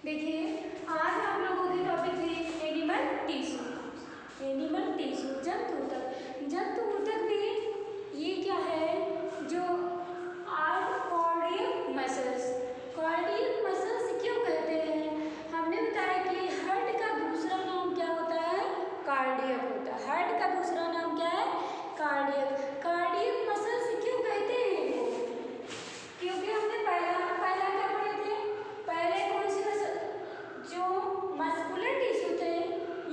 देखिए, आज आप लोगों के टॉपिक है एनिमल टिश्यू। एनिमल टिश्यू जंतु ऊतक में ये क्या है, जो are cardiac muscles. Cardiac muscles क्यों कहते हैं? हमने बताया कि हार्ट का दूसरा नाम क्या होता है? कार्डियक होता है। हार्ट का दूसरा नाम क्या है? कार्डियक। कार्डियक मसल्स क्यों कहते हैं इनको? क्योंकि हमने पहला क्या पढ़े थे? पहले कौन सी मसल, जो मस्कुलर टिश्यू थे,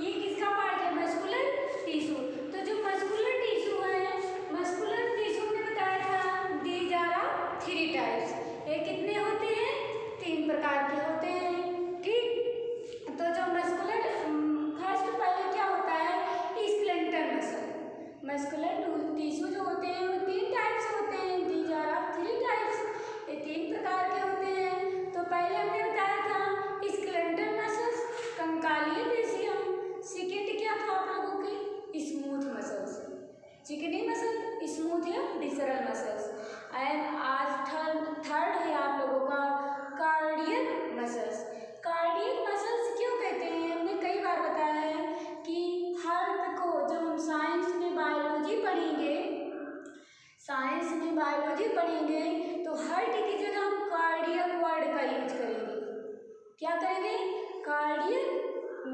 ये किसका पार्ट है? Muscular tissue. तो जो मस्कुलर टिश्यू है, मस्कुलर टिश्यू ने बताया था दीज आर थ्री टाइप्स। ये कितने होते हैं? 3 प्रकार के होते हैं। ठीक, तो जो मस्कुलर फर्स्ट पहले क्या होता है? Skeletal muscle. मस्कुलर टिश्यू जो होते हैं वो 3 टाइप्स होते हैं। दीज आर 3 टाइप्स, ये 3 प्रकार के होते हैं। तो पहले हमने बताया था स्केलेटल मसल्स, कंकालीय पेशियां। सेकेंड क्या था आप लोगों के? स्मूथ मसल्स, चिकनी मसल, स्मूथ या विसरल मसल्स। एंड आज थर्ड है आप लोगों का कार्डियक मसल्स। कार्डियक मसल्स क्यों कहते हैं? हमने कई बार बताया है कि हार्ट को, जब हम साइंस में बायोलॉजी पढ़ेंगे तो हार्ट की जगह हम कार्डियक वर्ड का यूज करेंगे। क्या करेंगे? कार्डियक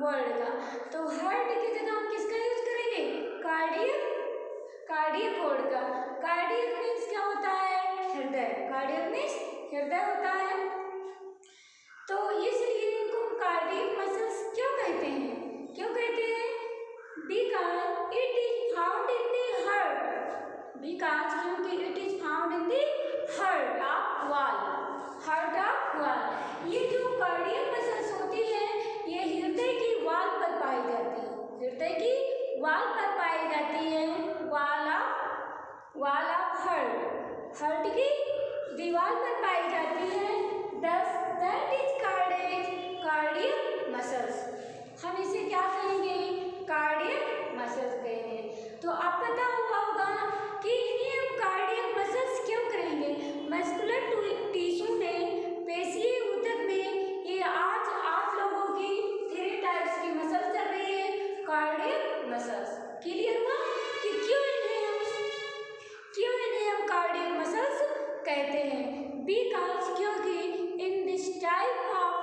वर्ड का। तो हार्ट की जगह हम किसका यूज करेंगे? कार्डियक वर्ड का। कार्डियक मीन्स क्या होता है? हृदय। कार्डियक मीन्स हृदय होता है। तो इसलिए इनको कार्डियक मसल्स क्यों कहते हैं? Because it is found in the heart. क्योंकि it is found in the heart of wall. ये जो कार्डियक मसल्स होती है, ये हृदय की वाल पर पाई जाती है। वाल ऑफ हार्ट की दीवार पर पाई जाती है। दस दैट इज कार्डियक मसल्स। हम इसे क्या कहेंगे? कार्डियक मसल्स कहेंगे। तो आप पता हुआ होगा कि इन्हें हम कार्डियक मसल्स क्यों करेंगे? मस्कुलर टिश्यू में, पेशीय ऊतक में, ये आज आप लोगों की 3 टाइप्स की मसल चल रही है, कार्डियक मसल्स। क्लियर हुआ कि क्यों इन्हें हम कार्डियक मसल्स कहते हैं? बिकॉज क्योंकि इन this type of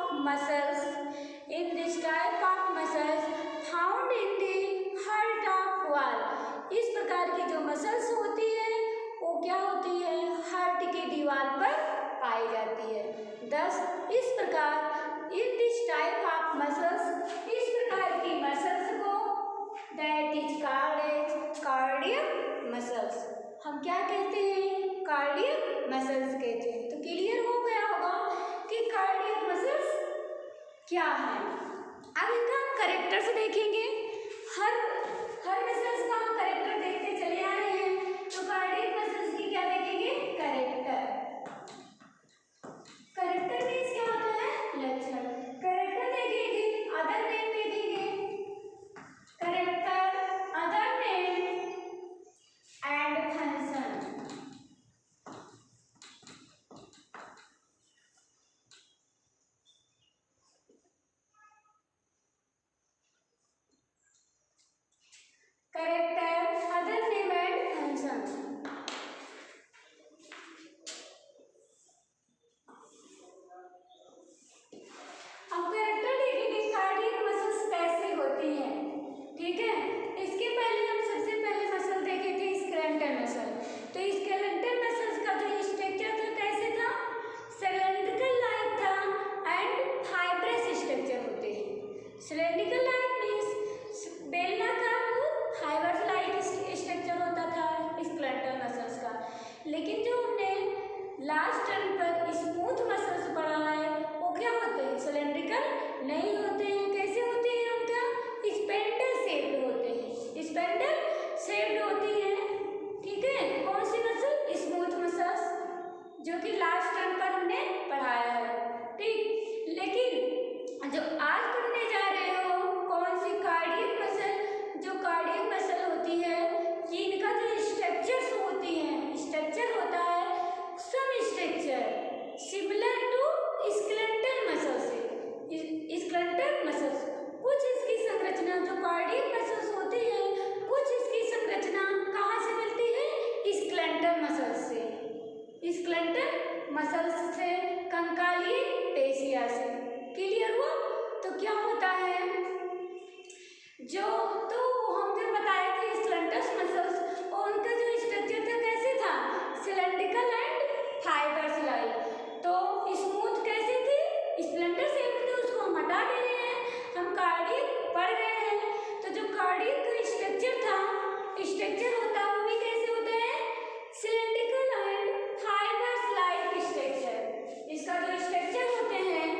muscles found in the heart of वाल। इस प्रकार की जो मसल्स होती है वो क्या होती है? हार्ट की दीवार पर पाई जाती है। दस इस प्रकार इन दिस टाइप ऑफ मसल्स, इस प्रकार की मसल्स को दैट इज कार्डियक मसल्स हम क्या कहते हैं? कार्डियक मसल्स कहते हैं। तो क्लियर हो गया होगा कि कार्डियक मसल्स क्या है। अब इनका हम करेक्टर्स देखेंगे। हर मसल्स का हम करेक्टर देखते चले आ रहे हैं। तो कार्डियक मसल्स की क्या देखेंगे? करेक्टर मीन्स क्या होता है? लक्षण। करेक्टर देखेंगे, अदर नेम देखेंगे। Character, other name and function. Character, other facie से। क्लियर हुआ? तो क्या होता है जो तो हम जो बताए थे स्केलेटस मसल्स और उनका जो स्ट्रक्चर था कैसे था, सिलेंड्रिकल एंड फाइबर्स लाइक। तो स्मूथ कैसे थी, स्प्लेंडर शेप थे, उसको हम हटा दे रहे हैं, हम कार्डियक पढ़ रहे हैं। तो जो कार्डियक का स्ट्रक्चर था, स्ट्रक्चर होता है वो भी कैसे होता है, cylindrical and fibres like structure. इसका जो स्ट्रक्चर होते हैं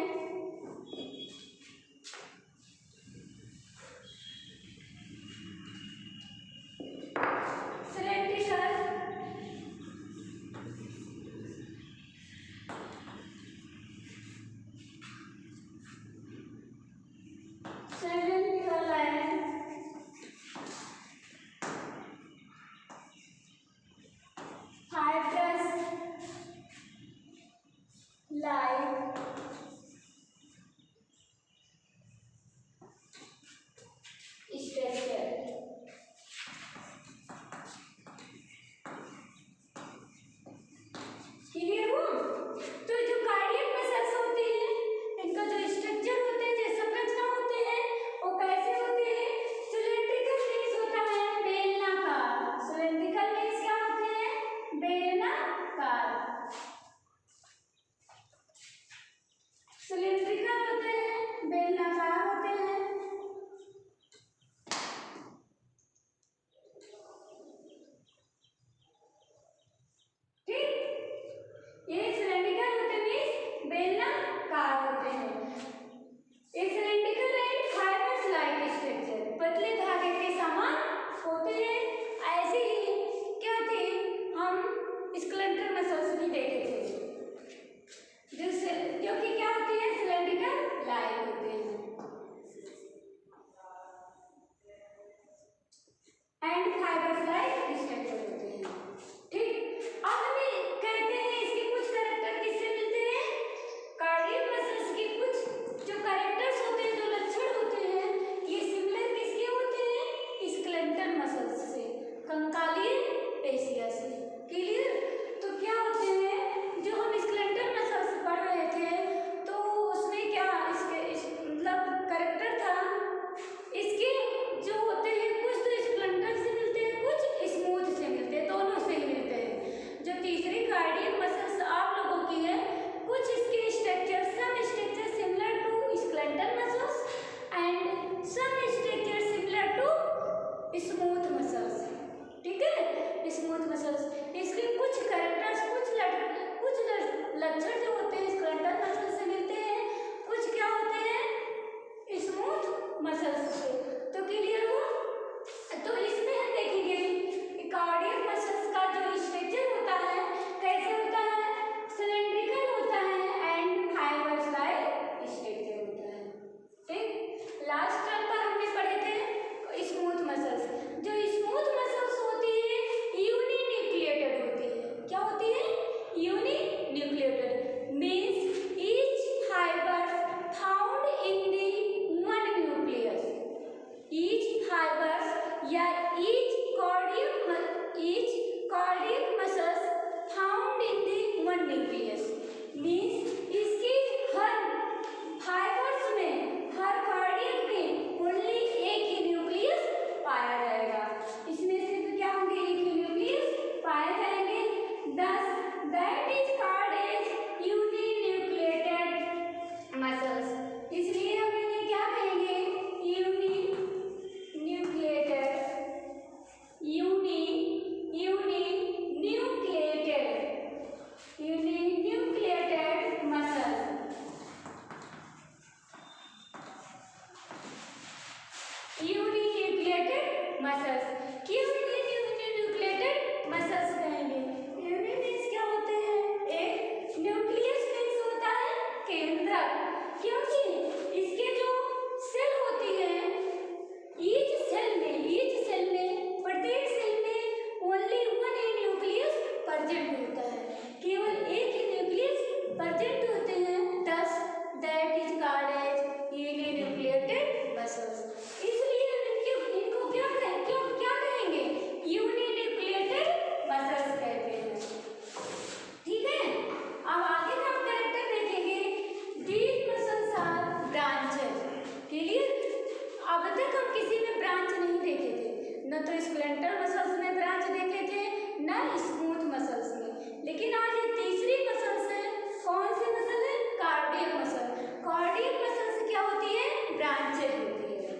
अब तक हम किसी में ब्रांच नहीं देखे थे, न तो स्केलेटल मसल्स में ब्रांच देखे थे, न स्मूथ मसल्स में। लेकिन आज ये तीसरी मसल्स है। कौन सी मसल है? Cardiac muscle. कार्डियक मसल से क्या होती है? ब्रांचेज होती है।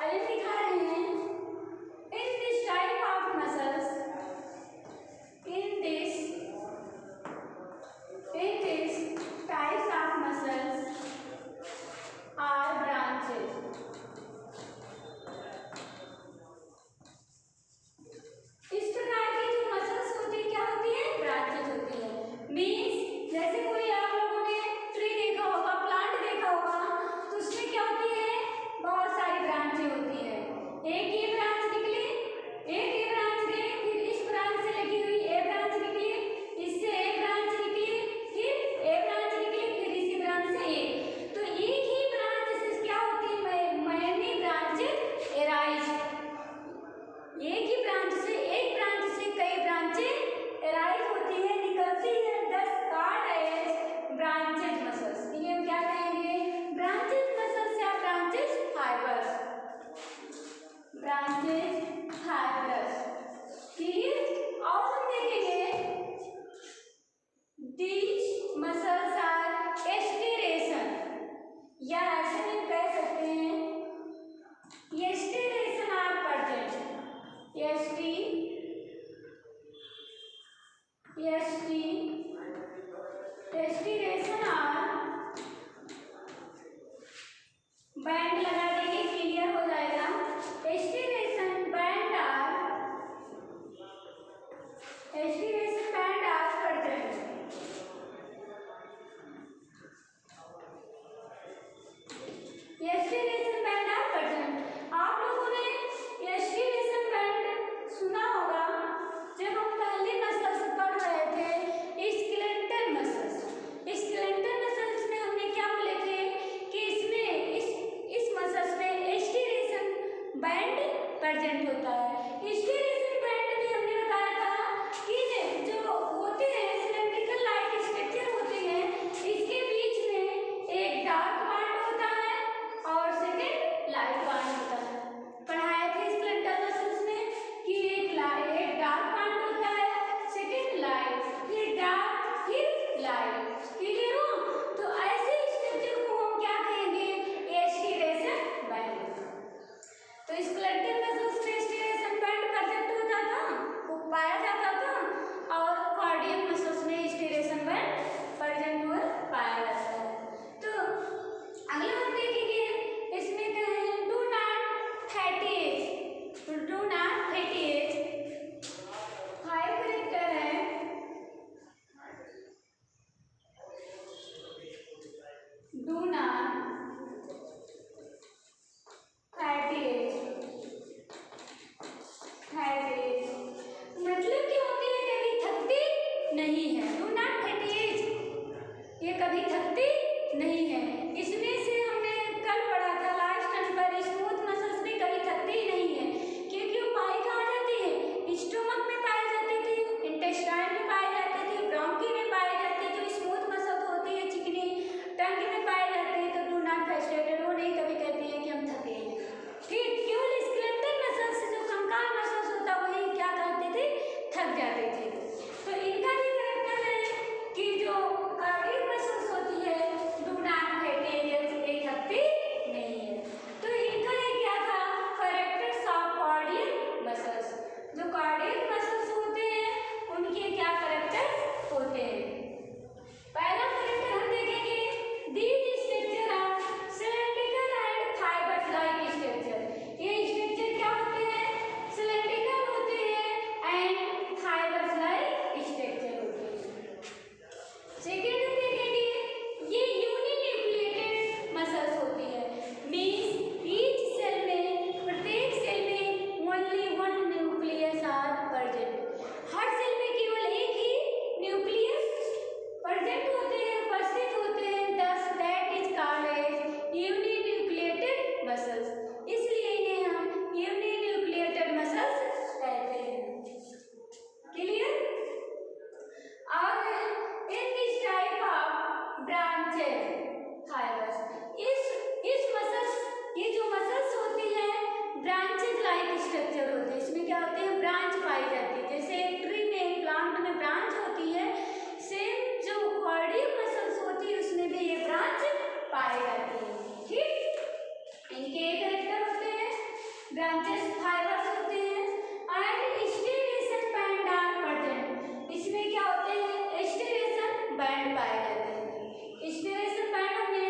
आइए दिखा रहे हैं। In this type of muscles, in this types of muscles are branches. इस प्रकार की जो मसल्स होती है क्या होती है? ब्रांचेज होती है। मीन्स जैसे कोई आप लोगों ने ट्री देखा होगा, प्लांट देखा होगा, तो उसमें क्या होती है? बहुत सारी ब्रांचें होती है। एक ये ब्रांच निकली, एक ये ब्रांच गई, फिर इस ब्रांच से लगी हुई ए ब्रांच निकली, इससे ए ब्रांच निकली, फिर ए ब्रांच निकली, फिर इसी ब्रांच से ए। तो एक ही ब्रांच से क्या होती है? Many branches arise. एक ही ब्रांच से, एक ब्रांच से कई ब्रांचें एराइज होती है, निकलती है। दस कॉल्ड एज ब्रांचेज मसल्स। इन्हें हम क्या कहेंगे? ब्रांचेज मसल्स या branches fibres. Branches fibres. Clear? और हम देखेंगे दीज मसल्स आर एस्टिरेशन, या ऐसे में कह सकते हैं striation are present. Striation are, band लगा देंगे, क्लियर हो जाएगा। Striation band are present. Striation band are present. आप लोगों ने एस्टिरेशन बैंड सुना होगा जब हम पहले मसल्स पढ़ रहे थे, स्केलेटल मसल्स। स्केलेटल मसल्स में हमने क्या बोले थे कि इसमें इस मसल्स में एस्टिरेशन बैंड प्रेजेंट होता है। एस्टिरेशन बैंड में हमने बताया था कि जो होते हैं सिलेंड्रिकल लाइक स्ट्रक्चर होते हैं, इसके बीच में एक डार्क बैंड होता है और सेकेंड लाइट बैंड होता है। पढ़ाए थे स्केलेटल मसल्स में कि एक डार्क बैंड होता है, सेकेंड लाइट, फिर डार्क, फिर लाइट। क्लियर हो? तो ऐसे स्ट्रक्चर को हम क्या कहेंगे? एस्टिरेशन बैंड। तो स्केलेटल मसल्स में एस्टिरेशन बैंड प्रेजेंट होता था, वो पाया जाता था, और कार्डियक मसल्स में एस्टिरेशन बैंड प्रेजेंट हुआ पाया जाता है। तो अगला हम देखेंगे, इसमें कहें do not fatigue. Do not fatigue 5 character है। Do not fatigue. मतलब क्या होती है? कभी थकती नहीं है। डू नॉट फैटी एज, ये कभी थकती नहीं है। इसमें से हमने कल पढ़ा था लास्ट टर्न पर, स्मूथ मसल्स भी कभी थकती ही नहीं है, क्योंकि वो पाई कहाँ जाती है? स्टोमक में पाई जाती थी, इंटेस्टाइन में पाई जाती थी, ब्रोंकी में पाई जाती थी। जो स्मूथ मसल होती है चिकनी टंग में पाई जाती है। तो डू नॉट फैस्टेटेड, वो नहीं कभी कहती है कि हम थके हैं। ठीक, केवल स्केलेटल मसल्स से जो कंकाल मसल्स होता वही क्या करते थे? थक जाते थे। तो इनका भी कैरेक्टर है कि जो कार्डियक मसल्स होती है डू नॉट फैटी एज, ये थकती नहीं है। तो इनका ये क्या था? Characters of cardiac muscles. जो कार्डियक मसल्स होते हैं उनके क्या कैरेक्टर्स होते हैं? पहला कैरेक्टर हम देखेंगे, these structure are cylindrical and fibres like structure. ये स्ट्रक्चर क्या होते हैं? सिलेंड्रिकल होते हैं एंड फाइबर्स लाइक स्ट्रक्चर होते हैं। सेकेंड हम देखेंगे, ये यूनिन्यूक्लिएटेड मसल्स होती है। मीन्स ईच सेल में, प्रत्येक सेल में only one nucleus are present. हर सेल में केवल एक ही न्यूक्लियस प्रेजेंट होते हैं, उपस्थित होते हैं। Thus that is called as uninucleated muscles. इसलिए इन्हें हम यूनिन्यूक्लिएटेड मसल्स कहते हैं। क्लियर? और in this type of branches fibres, इस मसल्स, ये जो मसल्स होते ब्रांचेस फाइबर्स होते हैं and striation band are present. इसमें क्या होते हैं, स्टीरेशन बैंड पाए जाते हैं। स्टीरेशन बैंड हमने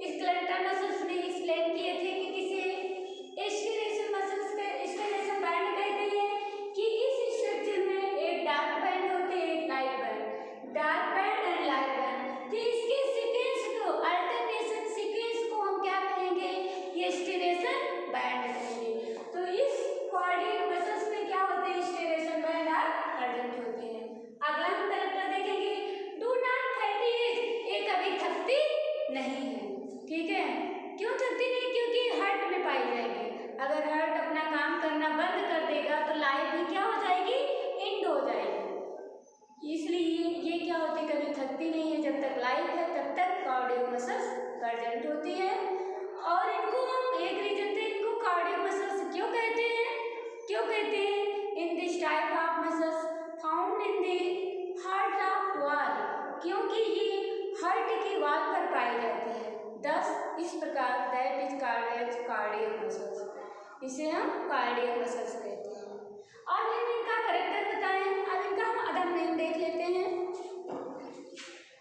स्केलेटल मसल्स में एक्सप्लेन किए थे कि किसे स्टीरेशन मसल्स के स्टीरेशन बैंड कहते हैं कि इस स्ट्रक्चर में एक डार्क बैंड होते हैं, एक light band, dark band and light band. तो इसके सीक्वेंस को, अल्टरनेशन सीक्वेंस को हम क्या कहेंगे, ये स्टीरेशन बैंड कहेंगे। तो इस कार्डियक मसल्स में क्या होते हैं, स्टीरेशन बैंड आर प्रेजेंट होते हैं। अगला हम कैरेक्टर देखेंगे, डू नॉट फैटीग, ये कभी थकती नहीं है, ठीक है। क्यों थकती नहीं, क्योंकि हार्ट में पाई जाएगी। अगर हार्ट अपना काम करना बंद कर देगा तो लाइफ भी क्या हो जाएगी, एंड हो जाएगी। इसलिए ये क्या होती है, कभी थकती नहीं है। जब तक लाइफ है तब तक कार्डियक मसल्स प्रेजेंट होती है। और इनको हम एक रीजन थे, इनको कार्डियक मसल्स क्यों कहते हैं, क्यों कहते हैं, इन this type of muscles found in the heart of wall, क्योंकि ये हार्ट की वॉल पर पाई जाती है। दस इस प्रकार दैट इज कार्डियक मसल्स, इसे हम कार्डियक मसल्स कहते हैं। अब हम इनका करेक्टर बताएं, अब इनका हम अदर नेम देख लेते हैं।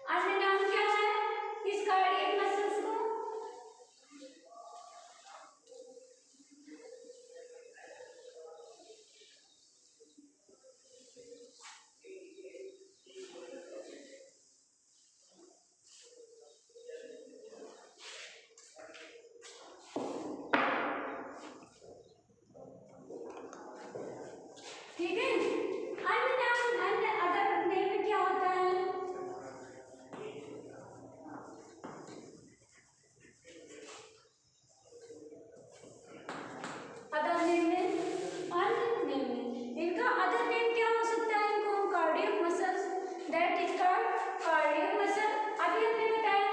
अदर नाम क्या है इस कार्डियक मसल्स को, ठीक है। अन्य नाम, अन्य अदर नेम क्या होता है, अदर नेम में, अन्य नेम में इनका अदर नेम क्या हो सकता है, इनको हम cardiac muscles that is called cardiac muscle. अभी हमने बताया,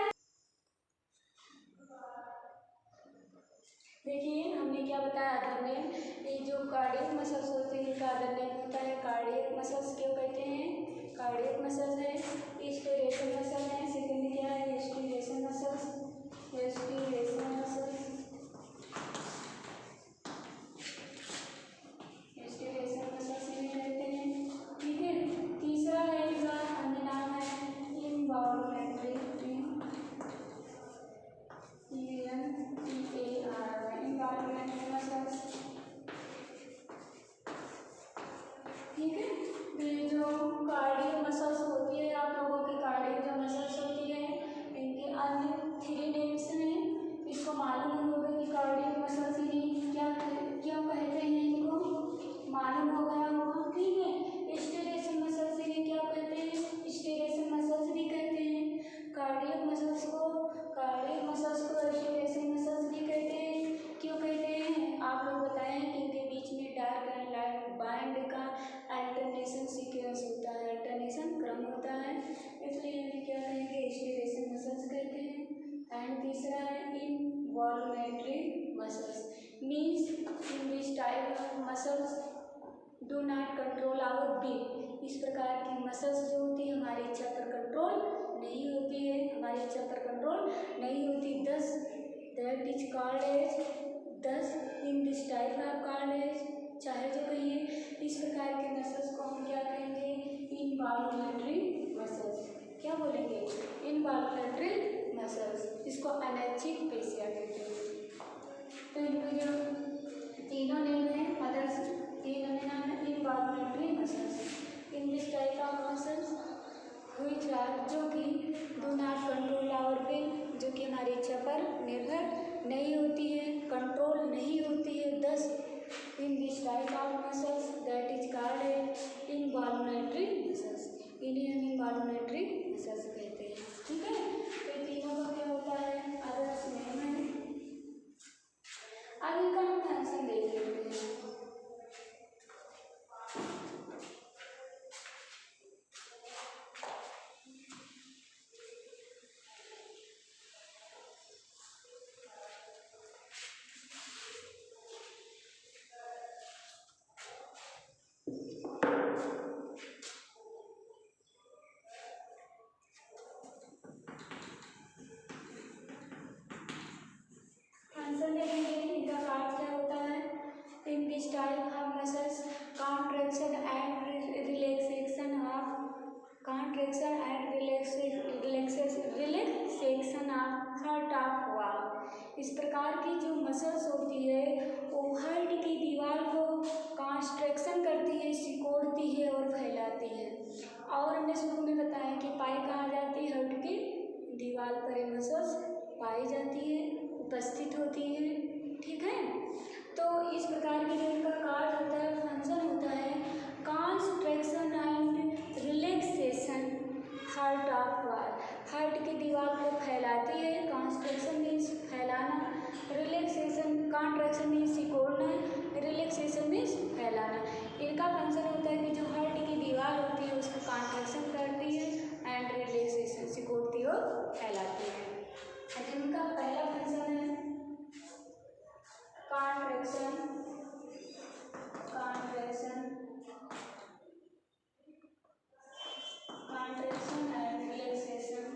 देखिए हमने क्या बताया अदर नेम, ये जो कार्डियक मसल्स होते हैं इनका अदर नेम होता है कार्डियक मसल्स। क्यों कहते हैं, कार्डियक मसल्स है, स्टीरेशन मसल है, सेकेंड क्या है, स्टीरेशन मसल्स, स्टीरेशन मसल्स, स्टीरेशन मसल्स इन्हें कहते हैं, ठीक है। तीसरा है इनका अन्य नाम है इनवॉल्यूमेंट्री, इनवॉल्यूमेंट्री मसल्स, ठीक है। ये जो कार्डियक मसल्स होती है, आप लोगों की कार्डियक जो मसल्स होती है इनके अन्य 3 नेम्स हैं। इसको मालूम होगा कि कार्डियक मसल्स इन्हें क्या क्यों कहते हैं, इनको मालूम हो गया होगा, ठीक है। स्टीरेशन मसल्स इन्हें क्या कहते हैं, स्टीरेशन मसल्स भी कहते हैं। कार्डियक मसल्स को, कार्डियक मसल्स को स्टीरेशन मसल्स भी कहते हैं। क्यों कहते हैं, आप लोग बताएं कि इनके बीच में डार्क एंड लाइट बैंड का अल्टरनेशन सीक्वेंस होता है, अल्टरनेशन क्रम होता है, इसलिए इन्हें क्या कहेंगे, स्टीरेशन मसल्स कहते हैं। एंड तीसरा है involuntary muscles, means in this type of muscles do not control our breath. इस प्रकार की मसल्स जो होती है हमारी इच्छा पर कंट्रोल नहीं होती है, हमारी इच्छा पर कंट्रोल नहीं होती। दस that is called as, thus in this type of called as, चाहे जो कहिए, इस प्रकार के मसल्स को हम क्या कहेंगे, इनवॉल्यूमेंट्री मसल्स। क्या बोलेंगे, इनवॉल्यूमेंट्री मसल्स, इसको अनैच्छिक पेशियां कहते हैं। तो इनके जो तीनों नेम है, अदर्स तीन नाम है involuntary muscles, in this type of muscles which are, जो कि do not control our will, जो कि हमारी इच्छा पर निर्भर नहीं होती है, कंट्रोल नहीं होती है। Thus in this type of muscles that is called involuntary muscles, इन्हें हम इनवॉल्यूमेंट्री मसल्स कहते हैं, ठीक है। तो तीनों का क्या होता है, अदर्स नेम है। अब इनका हम फंक्शन देख लेते हैं। इस प्रकार की जो मसल्स होती है वो हार्ट की दीवार को कॉन्स्ट्रक्शन करती है, सिकोड़ती है और फैलाती है। और हमने शुरू में बताया कि पाई कहाँ जाती है, हार्ट की दीवार पर ये मसल्स पाई जाती है, उपस्थित होती है। ठीक है, तो इस प्रकार की जो इनका कार्य होता है, फंक्शन होता है construction and relaxation heart of wall. Heart की दीवार को फैलाती है, कॉन्स्ट्रक्शन मीन्स फैलाना, रिलैक्सेशन कॉन्ट्रैक्शन मीन्स सिकोड़ना, रिलैक्सेशन मीन्स फैलाना। इनका फंक्शन होता है कि जो हार्ट की दीवार होती है उसको कॉन्ट्रैक्शन करती है एंड रिलैक्सेशन सिकोड़ती और फैलाती है। इनका पहला फंक्शन है contraction, contraction, contraction and relaxation,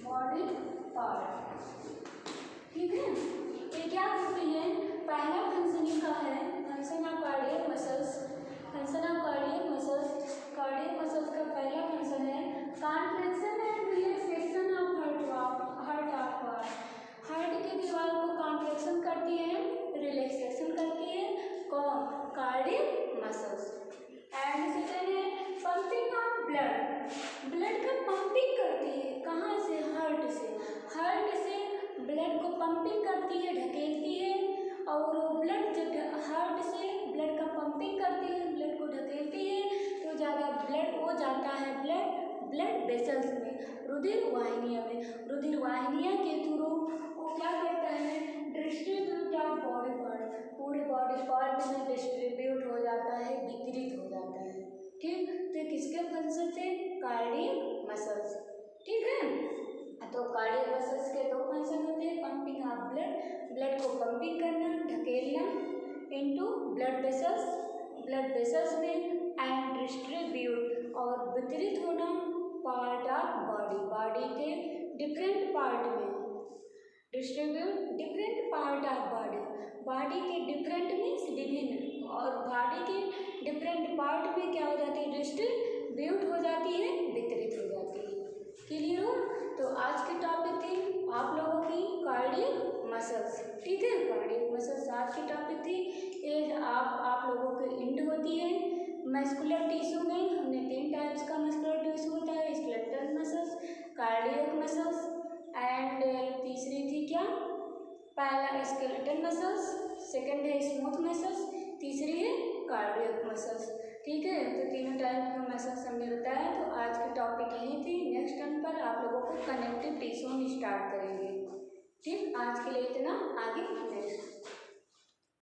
body part. ठीक है, ये क्या होती है, पहला फंक्शन इनका है function of cardiac muscles. Function of cardiac muscles, cardiac muscles का पहला फंक्शन है contraction and relaxation of heart of wall. Heart की दीवार को कॉन्ट्रैक्शन करती है, रिलैक्सेशन करती है कौन, कार्डियक मसल्स। एंड सेकेंड है पंपिंग ऑफ ब्लड, ब्लड का पंपिंग करती है, कहाँ से, हार्ट से। हार्ट से ब्लड को पंपिंग करती है, ढकेलती है, और ब्लड जब हार्ट से ब्लड का पंपिंग करती है, ब्लड को ढकेलती है, तो ज़्यादा ब्लड वो जाता है ब्लड वेसल्स में, रुधिर वाहिनियों में। रुधिर वाहिनियों के थ्रू वो क्या करता है, डिस्ट्रीब्यूट ऑफ बॉडी पार्ट, पूरे बॉडी पार्ट में डिस्ट्रीब्यूट हो जाता है, वितरित हो जाता है। ठीक, तो किसके फंक्शन से, कार्डियक मसल्स। ठीक है, तो कार्डियक मसल्स के दो फंक्शन होते हैं, पंपिंग ऑफ ब्लड, ब्लड को पंपिंग करना, ढकेलना इनटू ब्लड वेसल्स में, एंड डिस्ट्रीब्यूट और वितरित होना पार्ट ऑफ बॉडी के डिफरेंट पार्ट में, distribute different part of body के डिफरेंट मीन्स विभिन्न, और बॉडी के डिफरेंट पार्ट में क्या हो जाती है, डिस्ट्रीब्यूट हो जाती है, वितरित हो जाती है। क्लियर हो, तो आज की टॉपिक थी आप लोगों की कार्डियक मसल्स। ठीक है, कार्डियक मसल्स आज की टॉपिक थी। ये आप लोगों की इंड होती है मस्कुलर टिश्यू में। हमने 3 टाइप्स का मस्कुलर टिश्यू होता है, skeletal muscles, cardiac muscles and तीसरी थी क्या, पहला स्केलेटल मसल्स, सेकंड है स्मूथ मसल्स, तीसरी है कार्डियक मसल्स। ठीक है, तो तीनों टाइप का मसल्स हमने बताया। तो आज की टॉपिक यही थी, नेक्स्ट टाइम पर आप लोगों को कनेक्टिव टिश्यू स्टार्ट करेंगे। ठीक, आज के लिए इतना, आगे